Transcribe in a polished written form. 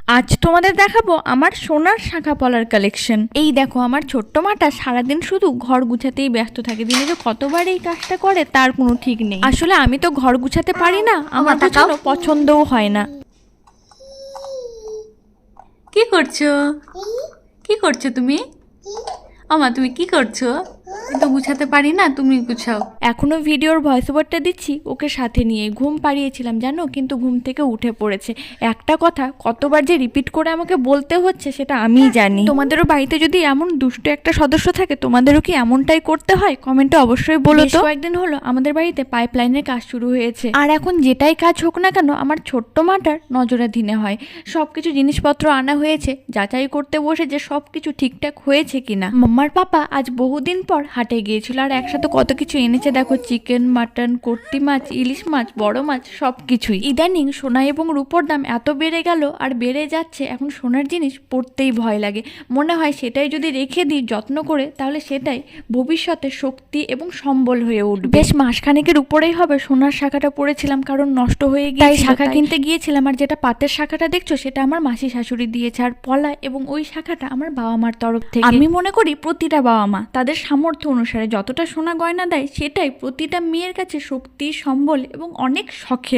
আজ তোমাদের দেখাবো আমার সোনার শাঁখা পলার কালেকশন। এই দেখো, আমার ছোট্ট মাটা সারাদিন শুধু ঘর গুছাতেই ব্যস্ত থাকে। দিনে যে কতবার এই কাজটা করে তার কোনো ঠিক নেই। আসলে আমি তো ঘর গুছাতে পারি না, আমার গোছানো পছন্দও হয় না। কি করছো? কি করছো তুমি? আমা তুমি কি করছো? আমি তো গুছাতে পারি না, তুমি গুছাও। এখনো ভিডিওর ভয়েস ওভারটা দিচ্ছি ওকে সাথে নিয়ে। ঘুম পাড়িয়েছিলাম জানো, কিন্তু ঘুম থেকে উঠে পড়েছে। একটা কথা কতবার যে রিপিট করে আমাকে বলতে হচ্ছে সেটা আমিই জানি। তোমাদেরও বাড়িতে যদি এমন দুষ্ট একটা সদস্য থাকে, তোমাদেরও কি এমনটাই করতে হয়? কমেন্টে অবশ্যই বলো তো। কয়েকদিন হলো আমাদের বাড়িতে পাইপলাইনের কাজ শুরু হয়েছে, আর এখন যেটাই কাজ হোক না কেন আমার ছোট্ট মাটার নজরাধীনে হয়। সবকিছু জিনিসপত্র আনা হয়েছে, যাচাই করতে বসে যে সবকিছু ঠিকঠাক হয়েছে কিনা। মাম্মার পাপা আজ বহুদিন পর হাটে গিয়েছিল, আর একসাথে কত কিছু এনেছে দেখো, চিকেন, মাটন, কর্তি মাছ, ইলিশ মাছ, বড় মাছ, সবকিছুই। ইদানিং সোনা এবং রূপোর দাম এত বেড়ে গেল আর বেড়ে যাচ্ছে, এখন সোনার জিনিস পড়তেই ভয় লাগে। মনে হয় সেটাই যদি রেখে দিই যত্ন করে, তাহলে সেটাই ভবিষ্যতে শক্তি এবং সম্বল হয়ে উঠবে। বেশ মাসখানেকের উপরেই হবে সোনার শাখাটা পড়েছিলাম, কারণ নষ্ট হয়ে গিয়ে তাই শাখা কিনতে গিয়েছিলাম। আর যেটা পাতের শাখাটা দেখছো সেটা আমার মাসি শাশুড়ি দিয়েছে, আর পলা এবং ওই শাখাটা আমার বাবা মার তরফ থেকে। আমি মনে করি প্রতিটা বাবা মা তাদের সামর্থ্য অনুসারে যতটা সোনা গয়না দেয়, সেটাই প্রতিটা মেয়ের কাছে শক্তি, সম্বল এবং অনেক শখের।